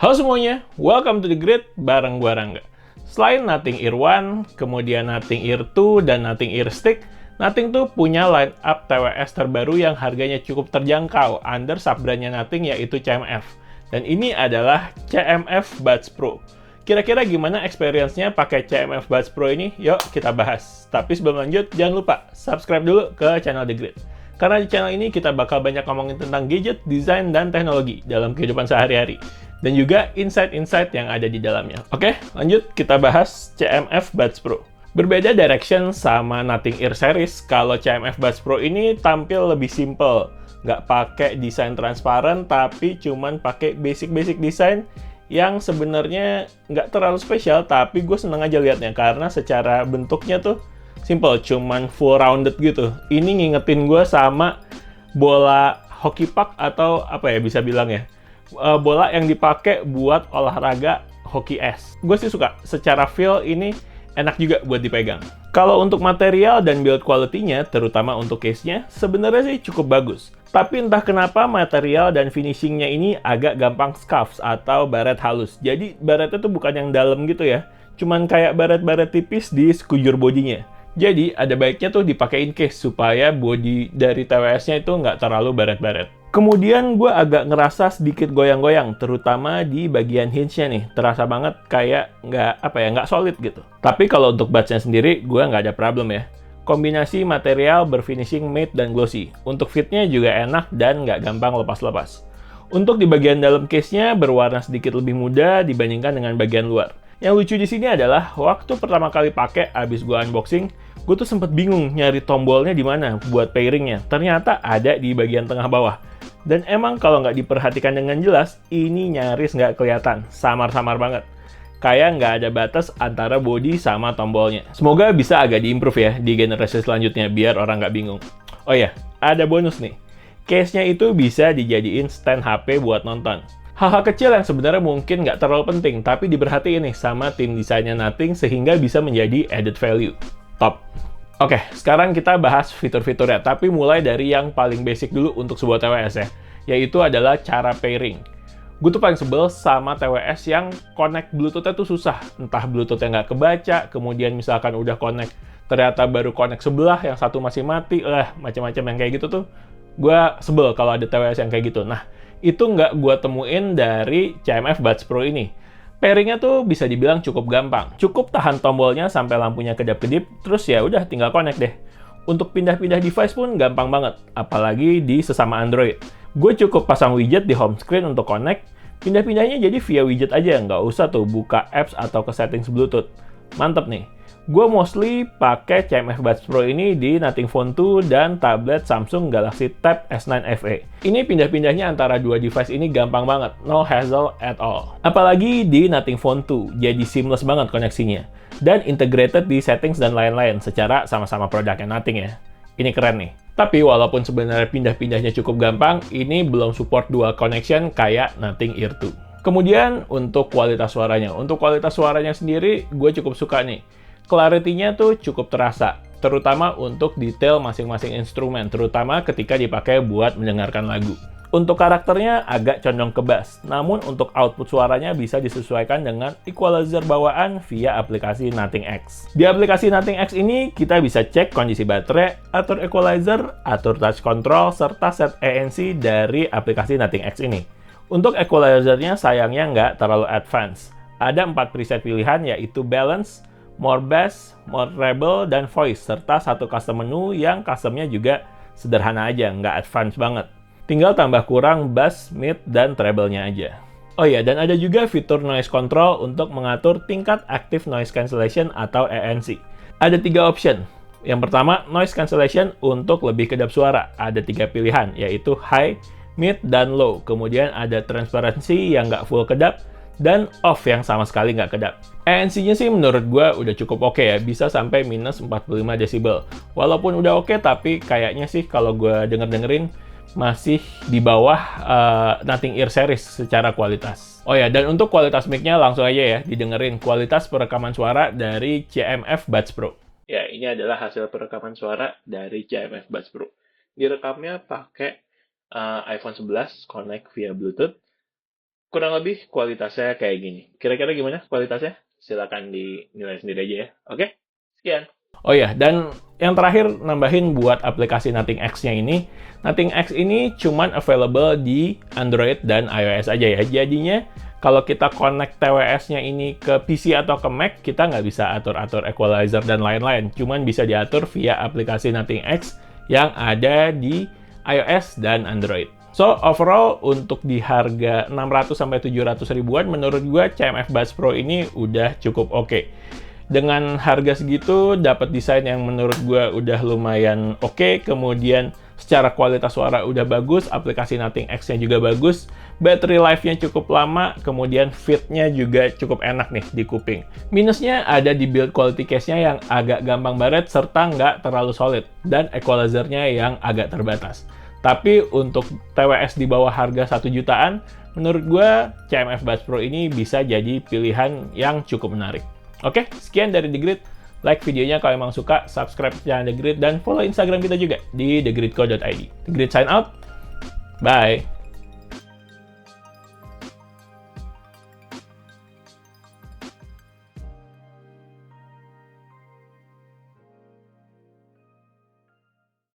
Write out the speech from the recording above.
Halo semuanya, welcome to the grid bareng gua Rangga. Selain Nothing Ear One, kemudian Nothing Ear 2, dan Nothing Ear Stick, Nothing tuh punya line up TWS terbaru yang harganya cukup terjangkau under sub-brandnya Nothing, yaitu CMF. Dan ini adalah CMF Buds Pro. Kira-kira gimana experience-nya pakai CMF Buds Pro ini? Yuk kita bahas. Tapi sebelum lanjut, jangan lupa subscribe dulu ke channel The Grid. Karena di channel ini kita bakal banyak ngomongin tentang gadget, desain, dan teknologi dalam kehidupan sehari-hari. Dan juga insight-insight yang ada di dalamnya. Oke, lanjut kita bahas CMF Buds Pro. Berbeda direction sama Nothing Ear series, kalau CMF Buds Pro ini tampil lebih simple. Nggak pakai desain transparan, tapi cuman pakai basic-basic desain yang sebenarnya nggak terlalu spesial, tapi gue seneng aja liatnya karena secara bentuknya tuh simple, cuman full rounded gitu. Ini ngingetin gue sama bola hoki puck atau apa ya bisa bilang ya, bola yang dipakai buat olahraga hoki es. Gue sih suka, secara feel ini enak juga buat dipegang. Kalau untuk material dan build quality-nya, terutama untuk case-nya, sebenarnya sih cukup bagus. Tapi entah kenapa material dan finishing-nya ini agak gampang scuffs atau baret halus. Jadi baretnya tuh bukan yang dalam gitu ya, cuman kayak baret-baret tipis di sekujur bodinya. Jadi ada baiknya tuh dipakein case supaya body dari TWS-nya itu nggak terlalu baret-baret. Kemudian gue agak ngerasa sedikit goyang-goyang, terutama di bagian hinge-nya nih. Terasa banget kayak nggak solid gitu. Tapi kalau untuk buds-nya sendiri, gue nggak ada problem ya. Kombinasi material berfinishing matte dan glossy. Untuk fit-nya juga enak dan nggak gampang lepas-lepas. Untuk di bagian dalam case-nya berwarna sedikit lebih muda dibandingkan dengan bagian luar. Yang lucu di sini adalah waktu pertama kali pakai abis gue unboxing, gue tuh sempet bingung nyari tombolnya di mana buat pairingnya. Ternyata ada di bagian tengah bawah. Dan emang kalau nggak diperhatikan dengan jelas, ini nyaris nggak kelihatan, samar-samar banget. Kayak nggak ada batas antara body sama tombolnya. Semoga bisa agak diimprove ya di generasi selanjutnya, biar orang nggak bingung. Oh ya, ada bonus nih. Case-nya itu bisa dijadiin stand HP buat nonton. Hal-hal kecil yang sebenarnya mungkin nggak terlalu penting, tapi diperhatiin nih sama tim desainnya Nothing sehingga bisa menjadi added value. Top! Oke, sekarang kita bahas fitur-fiturnya, tapi mulai dari yang paling basic dulu untuk sebuah TWS ya, yaitu adalah cara pairing. Gue tuh paling sebel sama TWS yang connect Bluetooth-nya tuh susah. Entah Bluetooth-nya nggak kebaca, kemudian misalkan udah connect, ternyata baru connect sebelah, yang satu masih mati, macam-macam yang kayak gitu tuh. Gue sebel kalau ada TWS yang kayak gitu. Nah, itu nggak gue temuin dari CMF Buds Pro ini. Pairingnya tuh bisa dibilang cukup gampang. Cukup tahan tombolnya sampai lampunya kedap-kedip, terus ya udah tinggal connect deh. Untuk pindah-pindah device pun gampang banget, apalagi di sesama Android. Gue cukup pasang widget di home screen untuk connect, pindah-pindahnya jadi via widget aja, nggak usah tuh buka apps atau ke settings Bluetooth. Mantep nih. Gue mostly pakai CMF Buds Pro ini di Nothing Phone 2 dan tablet Samsung Galaxy Tab S9 FE. Ini pindah-pindahnya antara dua device ini gampang banget, no hassle at all. Apalagi di Nothing Phone 2, jadi seamless banget koneksinya. Dan integrated di settings dan lain-lain secara sama-sama produknya Nothing ya. Ini keren nih. Tapi walaupun sebenarnya pindah-pindahnya cukup gampang, ini belum support dual connection kayak Nothing Ear 2. Kemudian untuk kualitas suaranya. Untuk kualitas suaranya sendiri, gue cukup suka nih. Clarity-nya tuh cukup terasa, terutama untuk detail masing-masing instrumen, terutama ketika dipakai buat mendengarkan lagu. Untuk karakternya agak condong ke bass, namun untuk output suaranya bisa disesuaikan dengan equalizer bawaan via aplikasi Nothing X. Di aplikasi Nothing X ini, kita bisa cek kondisi baterai, atur equalizer, atur touch control, serta set ANC dari aplikasi Nothing X ini. Untuk equalizer-nya sayangnya nggak terlalu advance. Ada 4 preset pilihan, yaitu balance, more bass, more treble, dan voice, serta satu custom menu yang customnya juga sederhana aja, nggak advance banget. Tinggal tambah kurang bass, mid, dan treble-nya aja. Oh iya, dan ada juga fitur noise control untuk mengatur tingkat active noise cancellation atau ANC. Ada 3 option. Yang pertama, noise cancellation untuk lebih kedap suara. Ada 3 pilihan, yaitu high, mid, dan low. Kemudian ada transparency yang nggak full kedap, dan off yang sama sekali nggak kedap. ANC-nya sih menurut gue udah cukup oke ya, bisa sampai minus 45 desibel. Walaupun udah oke, tapi kayaknya sih kalau gue denger-dengerin masih di bawah Nothing Ear series secara kualitas. Oh ya, dan untuk kualitas mic-nya langsung aja ya didengerin kualitas perekaman suara dari CMF Buds Pro. Ya, ini adalah hasil perekaman suara dari CMF Buds Pro. Direkamnya pakai iPhone 11 connect via Bluetooth. kurang lebih kualitasnya kayak gini. Kira-kira gimana kualitasnya? Silakan dinilai sendiri aja ya. Oke? Sekian. Oh ya, dan yang terakhir nambahin buat aplikasi Nothing X-nya ini. Nothing X ini cuman available di Android dan iOS aja ya. Jadinya kalau kita connect TWS-nya ini ke PC atau ke Mac, kita nggak bisa atur-atur equalizer dan lain-lain. Cuman bisa diatur via aplikasi Nothing X yang ada di iOS dan Android. So, overall untuk di harga 600-700 ribuan, menurut gua CMF Buds Pro ini udah cukup oke. Dengan harga segitu, dapat desain yang menurut gua udah lumayan oke, kemudian secara kualitas suara udah bagus, aplikasi Nothing X-nya juga bagus, battery life-nya cukup lama, kemudian fit-nya juga cukup enak nih di kuping. Minusnya ada di build quality case-nya yang agak gampang baret, serta nggak terlalu solid, dan equalizer-nya yang agak terbatas. Tapi untuk TWS di bawah harga 1 jutaan, menurut gue CMF Buds Pro ini bisa jadi pilihan yang cukup menarik. Oke, sekian dari The Grid. Like videonya kalau emang suka, subscribe channel The Grid, dan follow Instagram kita juga di thegridco.id. The Grid sign out. Bye!